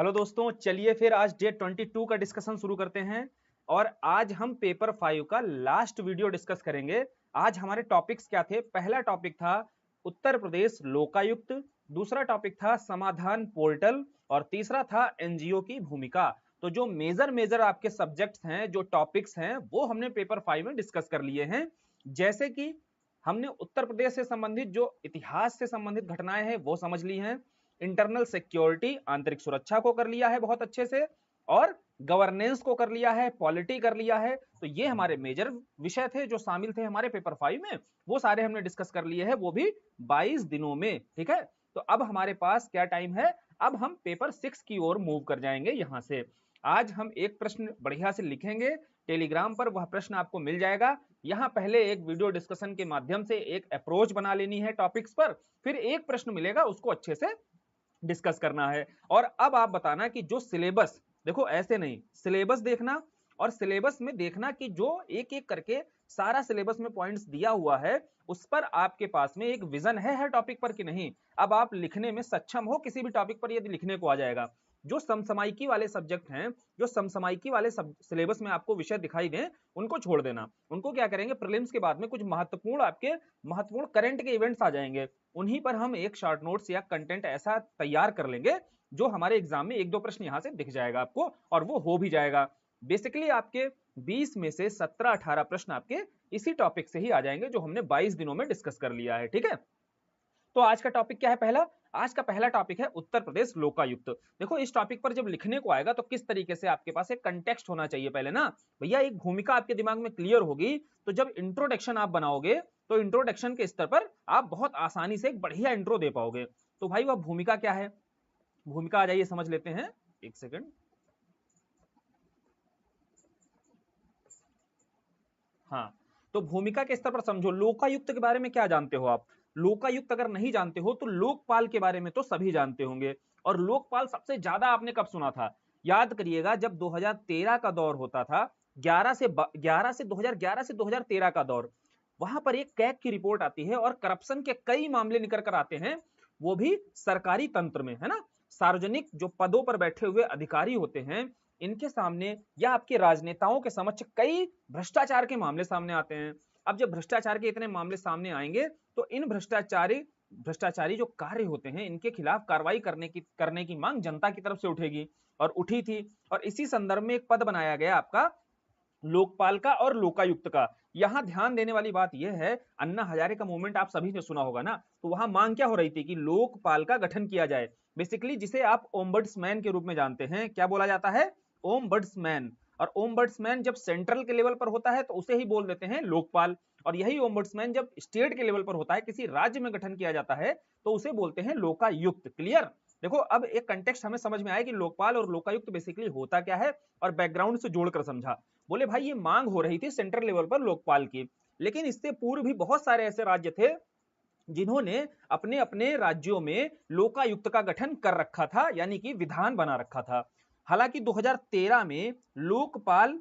Hello दोस्तों, चलिए फिर आज डे 22 का डिस्कशन शुरू करते हैं। और आज हम पेपर 5 का लास्ट वीडियो डिस्कस करेंगे। आज हमारे टॉपिक्स क्या थे? पहला टॉपिक था उत्तर प्रदेश लोकायुक्त, दूसरा टॉपिक था समाधान पोर्टल और तीसरा था एनजीओ की भूमिका। तो जो मेजर आपके सब्जेक्ट्स हैं, जो टॉपिक्स हैं, वो हमने पेपर 5 में डिस्कस कर लिए हैं। जैसे कि हमने उत्तर प्रदेश से संबंधित जो इतिहास से संबंधित घटनाएं हैं वो समझ ली हैं, इंटरनल सिक्योरिटी आंतरिक सुरक्षा को कर लिया है बहुत अच्छे से, और गवर्नेंस को कर लिया है, पॉलिटी कर लिया है। तो ये हमारे मेजर विषय थे जो शामिल थे हमारे पेपर 5 में, वो सारे हमने डिस्कस कर लिए हैं, वो भी 22 दिनों में। ठीक है, तो अब हमारे पास क्या टाइम है? अब हम पेपर 6 की ओर मूव कर जाएंगे। यहां से आज हम एक प्रश्न बढ़िया से लिखेंगे, टेलीग्राम पर वह प्रश्न आपको मिल जाएगा। यहां पहले एक वीडियो डिस्कशन के माध्यम से एक अप्रोच बना लेनी है टॉपिक्स पर, फिर एक प्रश्न मिलेगा उसको अच्छे से डिस्कस करना है। और अब आप बताना कि जो सिलेबस, देखो ऐसे नहीं, सिलेबस देखना और सिलेबस में देखना कि जो एक एक करके सारा सिलेबस में पॉइंट्स दिया हुआ है उस पर आपके पास में एक विजन है हर टॉपिक पर कि नहीं। अब आप लिखने में सक्षम हो किसी भी टॉपिक पर, यदि लिखने को आ जाएगा। जो समसामयिकी वाले सब्जेक्ट हैं, जो समसामयिकी वाले सिलेबस में आपको विषय दिखाई दें, उनको छोड़ देना। उनको क्या करेंगे, प्रीलिम्स के बाद में कुछ महत्वपूर्ण करंट के इवेंट्स आ जाएंगे, उन्हीं पर हम एक शॉर्ट नोट्स या कंटेंट ऐसा तैयार कर लेंगे जो हमारे एग्जाम में एक दो प्रश्न यहां से दिख जाएगा आपको, और वो हो भी जाएगा। बेसिकली आपके 20 में से 17-18 प्रश्न आपके इसी टॉपिक से ही आ जाएंगे जो हमने 22 दिनों में डिस्कस कर लिया है। ठीक है, तो आज का टॉपिक क्या है? आज का पहला टॉपिक है उत्तर प्रदेश लोकायुक्त। देखो इस टॉपिक पर जब लिखने को आएगा तो किस तरीके से आपके पास एक कंटेक्स्ट होना चाहिए पहले ना भैया, एक भूमिका आपके दिमाग में क्लियर होगी। तो जब इंट्रोडक्शन आप बनाओगे तो इंट्रोडक्शन के स्तर पर आप बहुत आसानी से एक बढ़िया इंट्रो दे पाओगे। तो भाई वह भूमिका क्या है? भूमिका आ जाइए समझ लेते हैं, एक सेकंड। हाँ, तो भूमिका के स्तर पर समझो। लोकायुक्त के बारे में क्या जानते हो आप? लोकायुक्त अगर नहीं जानते हो तो लोकपाल के बारे में तो सभी जानते होंगे। और लोकपाल सबसे ज्यादा आपने कब सुना था? याद करिएगा, जब 2013 का दौर होता था, 2011 से 2013 का दौर, वहां पर एक कैग की रिपोर्ट आती है और करप्शन के कई मामले निकल कर आते हैं, वो भी सरकारी तंत्र में, है ना। सार्वजनिक जो पदों पर बैठे हुए अधिकारी होते हैं, इनके सामने या आपके राजनेताओं के समक्ष कई भ्रष्टाचार के मामले सामने आते हैं। अब जब भ्रष्टाचार के इतने मामले सामने आएंगे तो इन भ्रष्टाचारी जो कार्य होते हैं, इनके खिलाफ कार्रवाई करने की मांग जनता की तरफ से उठेगी, और उठी थी। और इसी संदर्भ में एक पद बनाया गया आपका लोकपाल का और लोकायुक्त का। यहां ध्यान देने वाली बात यह है, अन्ना हजारे का मूवमेंट आप सभी ने सुना होगा ना, तो वहां मांग क्या हो रही थी कि लोकपाल का गठन किया जाए, बेसिकली जिसे आप ओम्बड्समैन के रूप में जानते हैं। क्या बोला जाता है? ओम्बड्समैन। और ओम्बड्समैन जब सेंट्रल के लेवल पर होता है तो उसे ही बोल देते हैं लोकपाल, और यही ओम्बड्समैन जब स्टेट के लेवल पर होता है, किसी राज्य में गठन किया जाता है, तो उसे बोलते हैं लोकायुक्त। क्लियर? देखो अब एक कंटेक्स्ट हमें समझ में आया कि लोकपाल और लोकायुक्त बेसिकली होता क्या है, और बैकग्राउंड से जोड़कर समझा। बोले भाई ये मांग हो रही थी सेंट्रल लेवल पर लोकपाल की, लेकिन इससे पूर्व भी बहुत सारे ऐसे राज्य थे जिन्होंने अपने अपने राज्यों में लोकायुक्त का गठन कर रखा था, यानी कि विधान बना रखा था। हालांकि 2013 में लोकपाल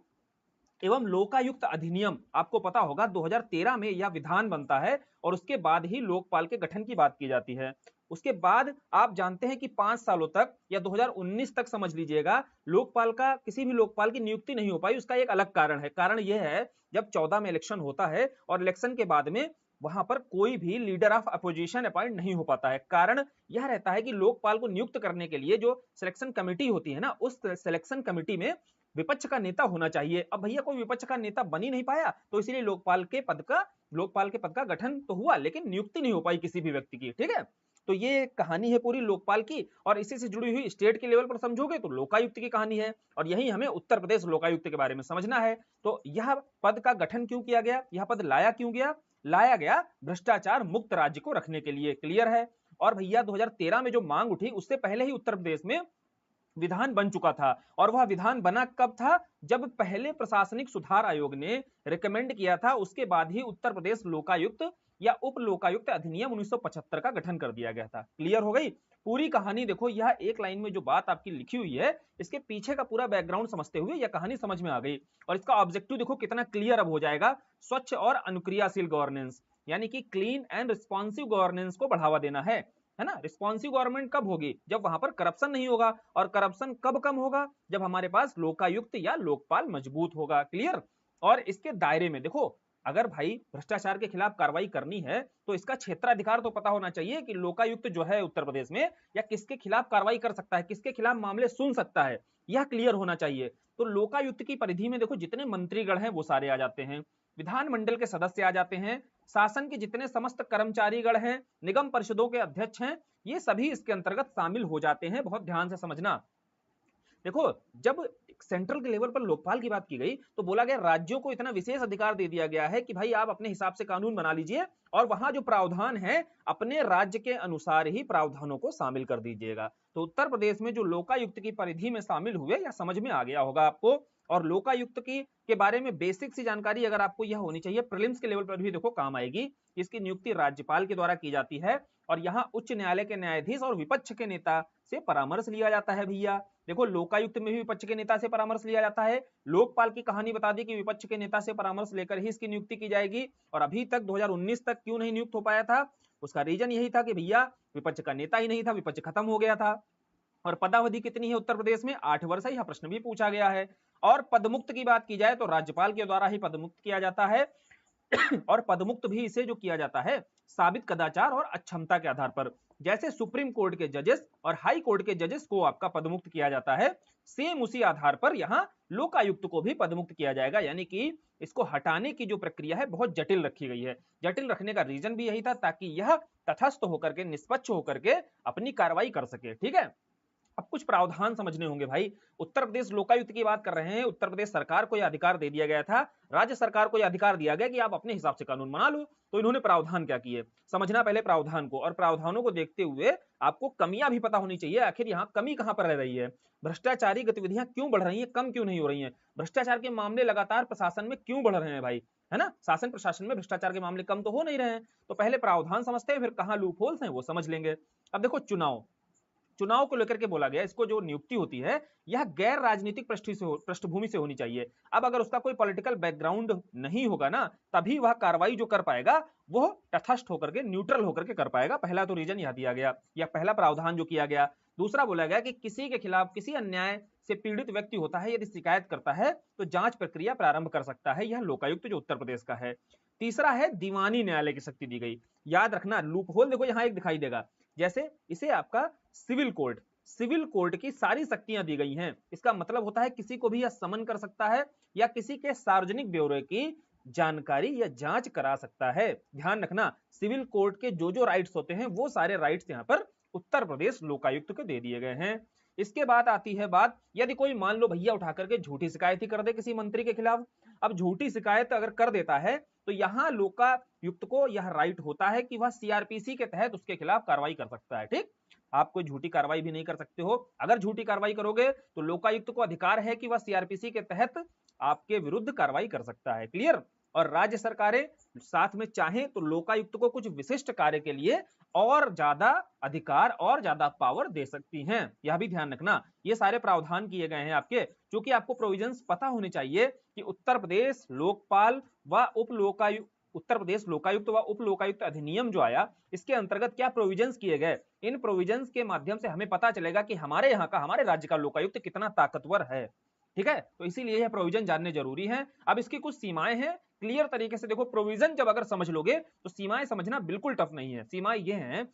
एवं लोकायुक्त अधिनियम, आपको पता होगा 2013 में यह विधान बनता है, और उसके बाद ही लोकपाल के गठन की बात की जाती है। उसके बाद आप जानते हैं कि 5 सालों तक या 2019 तक समझ लीजिएगा, किसी भी लोकपाल की नियुक्ति नहीं हो पाई। उसका एक अलग कारण है। कारण यह है, जब 14 में इलेक्शन होता है और इलेक्शन के बाद में वहां पर कोई भी लीडर ऑफ अपोजिशन अपॉइंट नहीं हो पाता है। कारण यह रहता है कि लोकपाल को नियुक्त करने के लिए जो सिलेक्शन कमेटी होती है ना, उस सिलेक्शन कमेटी में विपक्ष का नेता होना चाहिए। अब भैया कोई विपक्ष का नेता बन ही नहीं पाया, तो इसीलिए लोकपाल के पद का गठन तो हुआ, लेकिन नियुक्ति नहीं हो पाई किसी भी व्यक्ति की। ठीक है, तो ये कहानी है पूरी लोकपाल की, और इसी से जुड़ी हुई स्टेट के लेवल पर समझोगे तो लोकायुक्त की कहानी है, और यही हमें उत्तर प्रदेश लोकायुक्त के बारे में समझना है। तो यह पद का गठन क्यों किया गया, यह पद लाया गया भ्रष्टाचार मुक्त राज्य को रखने के लिए। क्लियर है? और भैया 2013 में जो मांग उठी, उससे पहले ही उत्तर प्रदेश में विधान बन चुका था। और वह विधान बना कब था? जब पहले प्रशासनिक सुधार आयोग ने रिकमेंड किया था, उसके बाद ही उत्तर प्रदेश लोकायुक्त या उप लोकायुक्त अधिनियम 1975 का गठन कर दिया गया था। क्लियर हो गई पूरी कहानी? देखो यह एक लाइन में जो बात आपकी लिखी हुई है, इसके पीछे का पूरा बैकग्राउंड समझते हुए यह कहानी समझ में आ गई। और इसका ऑब्जेक्टिव देखो कितना क्लियर अब हो जाएगा, स्वच्छ और अनुक्रियाशील गवर्नेंस, यानी कि क्लीन एंड रिस्पॉन्सिव गवर्नेंस को बढ़ावा देना है। है ना। रिस्पॉन्सिव गवर्नमेंट कब होगी? जब वहां पर करप्शन नहीं होगा, और करप्शन कब कम होगा? जब हमारे पास लोकायुक्त या लोकपाल मजबूत होगा। क्लियर। और इसके दायरे में देखो, अगर भाई भ्रष्टाचार के खिलाफ कार्रवाई करनी है तो इसका क्षेत्राधिकार तो पता होना चाहिए कि लोकायुक्त जो है उत्तर प्रदेश में या किसके खिलाफ कार्रवाई कर सकता है, किसके खिलाफ मामले सुन सकता है, यह क्लियर होना चाहिए। तो लोकायुक्त की परिधि में देखो जितने मंत्रीगण हैं वो सारे आ जाते हैं, विधानमंडल के सदस्य आ जाते हैं, शासन के जितने समस्त कर्मचारीगण हैं, निगम परिषदों के अध्यक्ष हैं, ये सभी इसके अंतर्गत शामिल हो जाते हैं। बहुत ध्यान से समझना। देखो, जब सेंट्रल के लेवल पर लोकपाल की बात की गई तो बोला गया राज्यों को इतना विशेष अधिकार दे दिया गया है कि भाई आप अपने हिसाब से कानून बना लीजिए और वहां जो प्रावधान है अपने राज्य के अनुसार ही प्रावधानों को शामिल कर दीजिएगा। तो उत्तर प्रदेश में जो लोकायुक्त की परिधि में शामिल हुए, या समझ में आ गया होगा आपको। और लोकायुक्त की के बारे में बेसिक सी जानकारी अगर आपको यह होनी चाहिए, प्रीलिम्स के लेवल पर भी देखो काम आएगी। इसकी नियुक्ति राज्यपाल के द्वारा की जाती है और यहाँ उच्च न्यायालय के न्यायाधीश और विपक्ष के नेता से परामर्श लिया जाता है। भैया देखो, लोकायुक्त में भी विपक्ष के नेता से परामर्श लिया जाता है। लोकपाल की कहानी बता दी कि विपक्ष के नेता से परामर्श लेकर ही इसकी नियुक्ति की जाएगी। और अभी तक 2019 तक क्यों नहीं नियुक्त हो पाया था? उसका रीजन यही था कि भैया विपक्ष का नेता ही नहीं था, विपक्ष खत्म हो गया था। और पदावधि कितनी है उत्तर प्रदेश में? 8 वर्ष है। यह प्रश्न भी पूछा गया है। और पदमुक्त की बात की जाए तो राज्यपाल के द्वारा ही पदमुक्त किया जाता है। और पदमुक्त भी इसे जो किया जाता है साबित कदाचार और अक्षमता के आधार पर। जैसे सुप्रीम कोर्ट के जजेस और हाई कोर्ट के जजेस को आपका पदमुक्त किया जाता है, सेम उसी आधार पर यहाँ लोकायुक्त को भी पदमुक्त किया जाएगा। यानी कि इसको हटाने की जो प्रक्रिया है बहुत जटिल रखी गई है। जटिल रखने का रीजन भी यही था ताकि यह तटस्थ होकर के, निष्पक्ष होकर के अपनी कार्रवाई कर सके। ठीक है। अब कुछ प्रावधान समझने होंगे भाई। उत्तर प्रदेश लोकायुक्त की बात कर रहे हैं। उत्तर प्रदेश सरकार को यह अधिकार दे दिया गया था, राज्य सरकार को यह अधिकार दिया गया कि आप अपने हिसाब से कानून बना लो। तो इन्होंने प्रावधान क्या किए, समझना पहले प्रावधान को। और प्रावधानों को देखते हुए आपको कमियां भी पता होनी चाहिए, आखिर यहाँ कमी कहां पर रह रही है, भ्रष्टाचारी गतिविधियां क्यों बढ़ रही है, कम क्यों नहीं हो रही है, भ्रष्टाचार के मामले लगातार प्रशासन में क्यों बढ़ रहे हैं भाई, है ना। शासन प्रशासन में भ्रष्टाचार के मामले कम तो हो नहीं रहे हैं। तो पहले प्रावधान समझते हैं, फिर कहां लूप होल्स हैं वो समझ लेंगे। अब देखो, चुनाव को लेकर के बोला गया, इसको जो नियुक्ति होती है यह गैर राजनीतिक पृष्ठभूमि से होनी चाहिए। अब अगर उसका कोई पॉलिटिकल बैकग्राउंड नहीं होगा ना, तभी वह कार्रवाई जो कर पाएगा वो तटस्थ होकर के, न्यूट्रल होकर के कर पाएगा। पहला तो रीजन यह दिया गया, या पहला प्रावधान जो किया गया। दूसरा बोला गया कि किसी के खिलाफ किसी अन्याय से पीड़ित व्यक्ति होता है, यदि शिकायत करता है तो जांच प्रक्रिया प्रारंभ कर सकता है यह लोकायुक्त जो उत्तर प्रदेश का है। तीसरा है दीवानी न्यायालय की शक्ति दी गई। याद रखना, लूप होल देखो यहाँ एक दिखाई देगा, जैसे इसे आपका सिविल कोर्ट की सारी शक्तियां दी गई हैं। इसका मतलब होता है किसी को भी यह समन कर सकता है या किसी के सार्वजनिक ब्यौरे की जानकारी या जांच करा सकता है। ध्यान रखना, सिविल कोर्ट के जो राइट्स होते हैं वो सारे राइट्स यहाँ पर उत्तर प्रदेश लोकायुक्त को दे दिए गए हैं। इसके बाद आती है बात, यदि कोई मान लो भैया उठा करके झूठी शिकायत ही कर दे किसी मंत्री के खिलाफ। अब झूठी शिकायत अगर कर देता है तो यहाँ लोकायुक्त को यह राइट होता है कि वह सीआरपीसी के तहत उसके खिलाफ कार्रवाई कर सकता है। ठीक, आप कोई झूठी कार्रवाई भी नहीं कर सकते हो। अगर झूठी कार्रवाई करोगे तो लोकायुक्त को अधिकार है कि वह सीआरपीसी के तहत आपके विरुद्ध कार्रवाई कर सकता है। क्लियर। और राज्य सरकारें साथ में चाहें तो लोकायुक्त को कुछ विशिष्ट कार्य के लिए और ज्यादा अधिकार और ज्यादा पावर दे सकती हैं। यह भी ध्यान रखना, ये सारे प्रावधान किए गए हैं आपके, क्योंकि आपको प्रोविजंस पता होने चाहिए कि उत्तर प्रदेश लोकपाल व उप लोकायुक्त, उत्तर प्रदेश लोकायुक्त व उप लोकायुक्त अधिनियम जो आया इसके अंतर्गत क्या प्रोविजंस किए गए। इन प्रोविजंस के माध्यम से हमें पता चलेगा कि हमारे यहाँ का, हमारे राज्य का लोकायुक्त कितना ताकतवर है। ठीक है, तो इसीलिए यह प्रोविजन जानने जरूरी है। अब इसकी कुछ सीमाएं हैं, क्लियर तरीके से देखो। प्रोविजन जब अगर समझ लोगे तो सीमाएं समझना बिल्कुल टफ नहीं है। सीमाएं ये हैं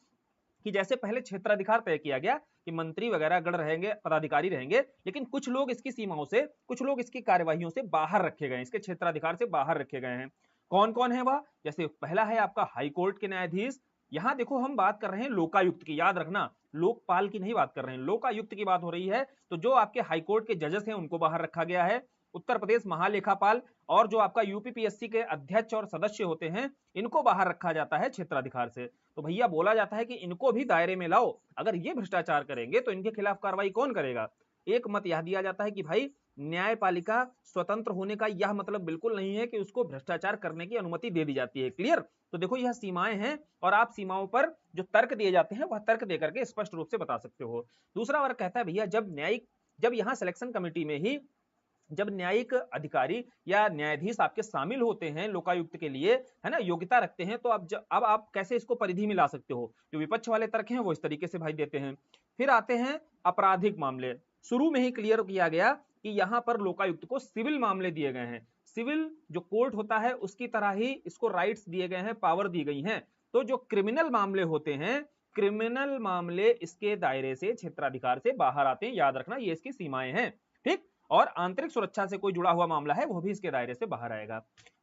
कि जैसे पहले क्षेत्राधिकार तय किया गया कि मंत्री वगैरह गण रहेंगे, पदाधिकारी रहेंगे, लेकिन कुछ लोग इसकी सीमाओं से, कुछ लोग इसकी कार्यवाहियों से बाहर रखे गए, इसके क्षेत्राधिकार से बाहर रखे गए हैं। कौन कौन है वह? जैसे पहला है आपका हाई कोर्ट के न्यायाधीश। यहां देखो हम बात कर रहे हैं लोकायुक्त की, याद रखना, लोकपाल की नहीं बात कर रहे हैं, लोकायुक्त की बात हो रही है। तो जो आपके हाईकोर्ट के जजेस हैं उनको बाहर रखा गया है। उत्तर प्रदेश महालेखापाल और जो आपका यूपीपीएससी के अध्यक्ष और सदस्य होते हैं इनको बाहर रखा जाता है क्षेत्राधिकार से। तो भैया बोला जाता है कि इनको भी दायरे में लाओ, अगर ये भ्रष्टाचार करेंगे तो इनके खिलाफ कार्रवाई कौन करेगा। एक मत यह दिया जाता है कि भाई न्यायपालिका स्वतंत्र होने का यह मतलब बिल्कुल नहीं है कि उसको भ्रष्टाचार करने की अनुमति दे दी जाती है। क्लियर। तो देखो यह सीमाएं हैं और आप सीमाओं पर जो तर्क दिए जाते हैं वह तर्क देकर के स्पष्ट रूप से बता सकते हो। दूसरा वर्ग कहता है भैया जब यहाँ सिलेक्शन कमेटी में ही जब न्यायिक अधिकारी या न्यायाधीश आपके शामिल होते हैं लोकायुक्त के लिए, है ना, योग्यता रखते हैं, तो अब आप कैसे इसको परिधि में ला सकते हो? जो विपक्ष वाले तर्क हैं वो इस तरीके से भाई देते हैं। फिर आते हैं आपराधिक मामले। शुरू में ही क्लियर किया गया कि यहाँ पर लोकायुक्त को सिविल मामले दिए गए हैं, सिविल जो कोर्ट होता है उसकी तरह ही इसको राइट्स दिए गए हैं, पावर दी गई हैं। तो जो क्रिमिनल मामले होते हैं, क्रिमिनल मामले इसके दायरे से, क्षेत्राधिकार से बाहर आते हैं, याद रखना ये इसकी सीमाएं हैं, ठीक। और आंतरिक सुरक्षा से कोई जुड़ा हुआ मामला है वो भी इसके दायरे से बाहर आएगा।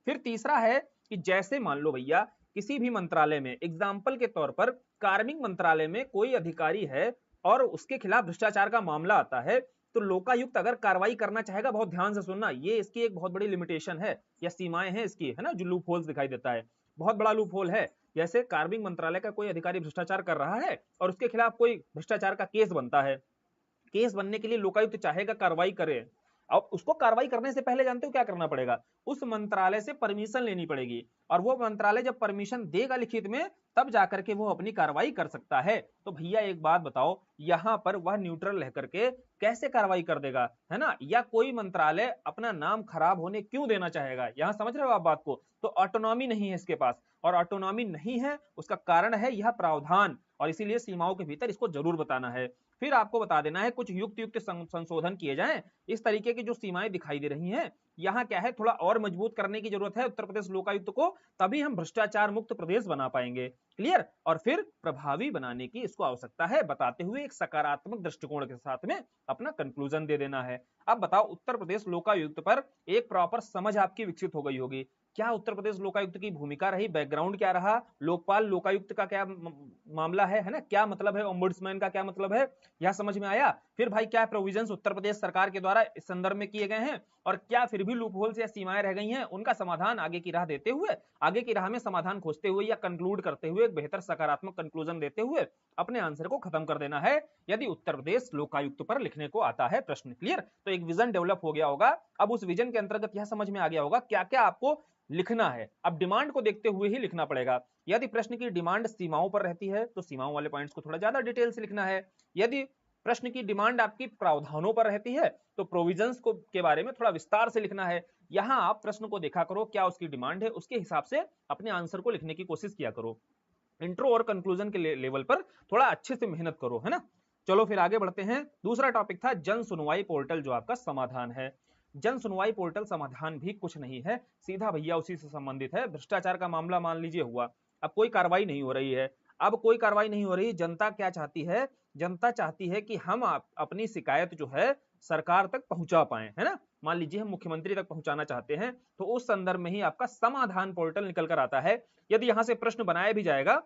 फिर तीसरा है कि जैसे मान लो भैया किसी भी मंत्रालय में, एग्जाम्पल के तौर पर कार्मिक मंत्रालय में कोई अधिकारी है और उसके खिलाफ भ्रष्टाचार का मामला आता है, तो लोकायुक्त अगर कार्रवाई करना चाहेगा, बहुत ध्यान से सुनना, ये इसकी एक बहुत बड़ी लिमिटेशन है या सीमाएं हैं इसकी, है ना, जो लूप होल्स दिखाई देता है, बहुत बड़ा लूप होल है। जैसे कार्मिक मंत्रालय का कोई अधिकारी भ्रष्टाचार कर रहा है और उसके खिलाफ कोई भ्रष्टाचार का केस बनता है, केस बनने के लिए लोकायुक्त चाहेगा कार्रवाई करे, अब उसको कार्रवाई करने से पहले जानते हो क्या करना पड़ेगा? उस मंत्रालय से परमिशन लेनी पड़ेगी, और वो मंत्रालय जब परमिशन देगा लिखित में, तब जाकर के वो अपनी कार्रवाई कर सकता है। तो भैया एक बात बताओ, यहां पर वह न्यूट्रल रह करके कैसे कार्रवाई कर देगा, है ना? या कोई मंत्रालय अपना नाम खराब होने क्यों देना चाहेगा? यहां समझ रहे हो आप बात को? तो ऑटोनॉमी नहीं है इसके पास, और ऑटोनॉमी नहीं है उसका कारण है यह प्रावधान, और इसीलिए सीमाओं के भीतर इसको जरूर बताना है। फिर आपको बता देना है कुछ युक्त संशोधन किए जाएं। इस तरीके की जो सीमाएं दिखाई दे रही हैं, यहाँ क्या है, थोड़ा और मजबूत करने की जरूरत है उत्तर प्रदेश लोकायुक्त को, तभी हम भ्रष्टाचार मुक्त प्रदेश बना पाएंगे। क्लियर? और फिर प्रभावी बनाने की इसको आवश्यकता है, बताते हुए एक सकारात्मक दृष्टिकोण के साथ में अपना कंक्लूजन दे देना है। अब बताओ, उत्तर प्रदेश लोकायुक्त पर एक प्रॉपर समझ आपकी विकसित हो गई होगी। क्या उत्तर प्रदेश लोकायुक्त की भूमिका रही, बैकग्राउंड क्या रहा, लोकपाल लोकायुक्त का क्या मामला है ना, क्या मतलब है, ओम्बुड्समैन का क्या मतलब है, यह समझ में आया। फिर भाई क्या प्रोविजंस उत्तर प्रदेश सरकार के द्वारा इस संदर्भ में किए गए हैं, और क्या फिर भी लूप होल्स या सीमाएं रह गई हैं, उनका समाधान आगे की राह देते हुए, आगे की राह में समाधान खोजते हुए या कंक्लूड करते हुए, एक बेहतर सकारात्मक कंक्लूजन देते हुए अपने आंसर को खत्म कर देना है, यदि उत्तर प्रदेश लोकायुक्त पर लिखने को आता है प्रश्न। क्लियर? तो एक विजन डेवलप हो गया होगा। अब उस विजन के अंतर्गत यह समझ में आ गया होगा क्या क्या आपको लिखना है। अब डिमांड को देखते हुए ही लिखना पड़ेगा। यदि प्रश्न की डिमांड सीमाओं पर रहती है तो सीमाओं वाले पॉइंट्स को थोड़ा ज्यादा डिटेल से लिखना है। यदि प्रश्न की डिमांड आपकी प्रावधानों पर रहती है तो प्रोविजंस को के बारे में थोड़ा विस्तार से लिखना है। यहां आप प्रश्न को देखा करो, क्या उसकी डिमांड है, उसके हिसाब से अपने आंसर को लिखने की कोशिश किया करो। इंट्रो और कंक्लूजन के लेवल पर थोड़ा अच्छे से मेहनत करो, है ना। चलो फिर आगे बढ़ते हैं। दूसरा टॉपिक था जन सुनवाई पोर्टल, जो आपका समाधान है। जन सुनवाई पोर्टल समाधान भी कुछ नहीं है, सीधा भैया उसी से संबंधित है। भ्रष्टाचार का मामला मान लीजिए हुआ, अब कोई कार्रवाई नहीं हो रही है, अब कोई कार्रवाई नहीं हो रही, जनता क्या चाहती है, जनता चाहती है कि हम अपनी शिकायत जो है सरकार तक पहुंचा पाए, है ना। मान लीजिए हम मुख्यमंत्री तक पहुंचाना चाहते हैं, तो उस संदर्भ में ही आपका समाधान पोर्टल निकल कर आता है। यदि यहां से प्रश्न बनाया भी जाएगा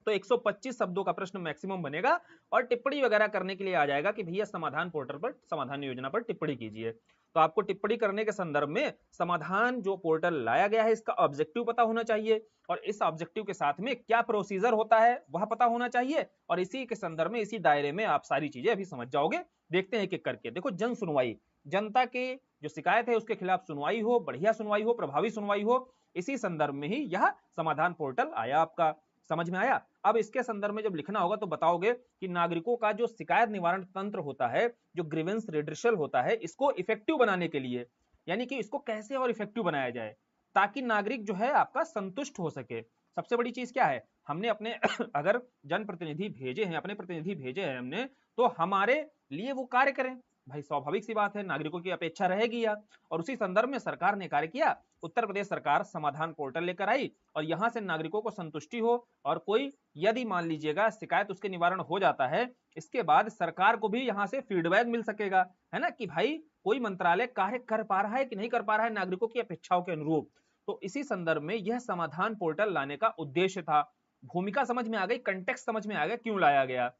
तो 125 शब्दों का प्रश्न मैक्सिमम बनेगा, और टिप्पणी वगैरह करने के लिए आ जाएगा कि भैया समाधान पोर्टल पर, समाधान योजना पर टिप्पणी कीजिए। तो आपको टिप्पणी करने के संदर्भ में समाधान जो पोर्टल लाया गया है इसका ऑब्जेक्टिव पता होना चाहिए, और इस ऑब्जेक्टिव के साथ में क्या प्रोसीजर होता है वह पता होना चाहिए, और इसी के संदर्भ में, इसी दायरे में आप सारी चीजें अभी समझ जाओगे। देखते हैं एक एक करके। देखो, जन सुनवाई, जनता की जो शिकायत है उसके खिलाफ सुनवाई हो, बढ़िया सुनवाई हो, प्रभावी सुनवाई हो, इसी संदर्भ में ही यह समाधान पोर्टल आया। आपका समझ में आया? अब इसके संदर्भ में जब लिखना होगा तो बताओगे कि नागरिकों का जो शिकायत निवारण तंत्र होता है, जो ग्रीवेंस रिड्रेसल होता है, इसको इफेक्टिव बनाने के लिए, यानी कि इसको कैसे और इफेक्टिव बनाया जाए ताकि नागरिक जो है आपका संतुष्ट हो सके। सबसे बड़ी चीज क्या है, हमने अपने अगर जनप्रतिनिधि भेजे हैं, अपने प्रतिनिधि भेजे हैं हमने, तो हमारे लिए वो कार्य करें। भाई स्वाभाविक सी बात है, नागरिकों की अपेक्षा रहेगी या, और उसी संदर्भ में सरकार ने कार्य किया। उत्तर प्रदेश सरकार समाधान पोर्टल लेकर आई, और यहां से नागरिकों को संतुष्टि हो, और कोई यदि मान लीजिएगा शिकायत उसके निवारण हो जाता है, इसके बाद सरकार को भी यहां से फीडबैक मिल सकेगा, है ना, कि भाई कोई मंत्रालय कार्य कर पा रहा है कि नहीं कर पा रहा है नागरिकों की अपेक्षाओं के अनुरूप। तो इसी संदर्भ में यह समाधान पोर्टल लाने का उद्देश्य था। भूमिका समझ में आ गई, कंटेक्स्ट समझ में आ गया क्यों लाया गया।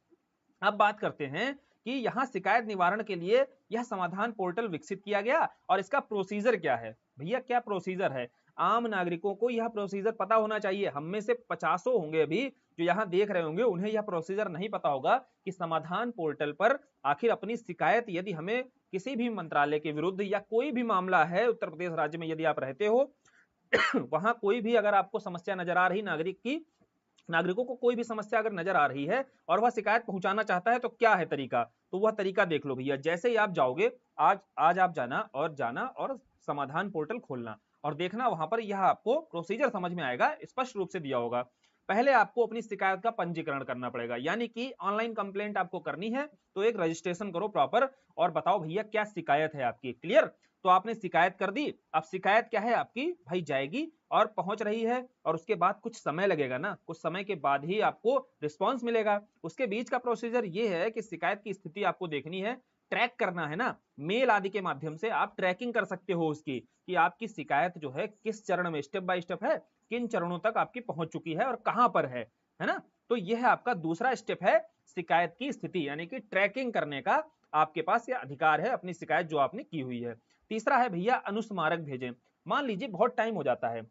अब बात करते हैं कि यहां शिकायत निवारण के लिए यह समाधान पोर्टल विकसित किया गया, और इसका प्रोसीजर क्या है। भैया क्या प्रोसीजर है, आम नागरिकों को यह प्रोसीजर पता होना चाहिए। हम में से 50 होंगे अभी जो यहां देख रहे होंगे, उन्हें यह प्रोसीजर नहीं पता होगा कि समाधान पोर्टल पर आखिर अपनी शिकायत, यदि हमें किसी भी मंत्रालय के विरुद्ध या कोई भी मामला है उत्तर प्रदेश राज्य में, यदि आप रहते हो वहां कोई भी अगर आपको समस्या नजर आ रही नागरिक की, नागरिकों को कोई भी समस्या अगर नजर आ रही है और वह शिकायत पहुंचाना चाहता है, तो क्या है तरीका। तो वह तरीका देख लो भैया। जैसे ही आप जाओगे, आज आप जाना और समाधान पोर्टल खोलना और देखना, वहां पर यह आपको प्रोसीजर समझ में आएगा, स्पष्ट रूप से दिया होगा। पहले आपको अपनी शिकायत का पंजीकरण करना पड़ेगा, यानी कि ऑनलाइन कंप्लेंट आपको करनी है तो एक रजिस्ट्रेशन करो प्रॉपर और बताओ भैया क्या शिकायत है आपकी। क्लियर? तो आपने शिकायत कर दी। अब शिकायत क्या है आपकी भाई, जाएगी और पहुंच रही है, और उसके बाद कुछ समय लगेगा ना, कुछ समय के बाद ही आपको रिस्पांस मिलेगा। उसके बीच का प्रोसीजर ये है कि शिकायत की स्थिति आपको देखनी है, ट्रैक करना है ना, मेल आदि के माध्यम से आप ट्रैकिंग कर सकते हो उसकी, कि आपकी शिकायत जो है किस चरण में, स्टेप बाय स्टेप है, किन चरणों तक आपकी पहुंच चुकी है और कहां पर है ना। तो यह आपका दूसरा स्टेप है, शिकायत की स्थिति, यानी कि ट्रैकिंग करने का आपके पास यह अधिकार है अपनी शिकायत जो आपने की हुई है। तीसरा है भैया अनुस्मारक भेजें। मान लीजिए बहुत टाइम हो जाता है,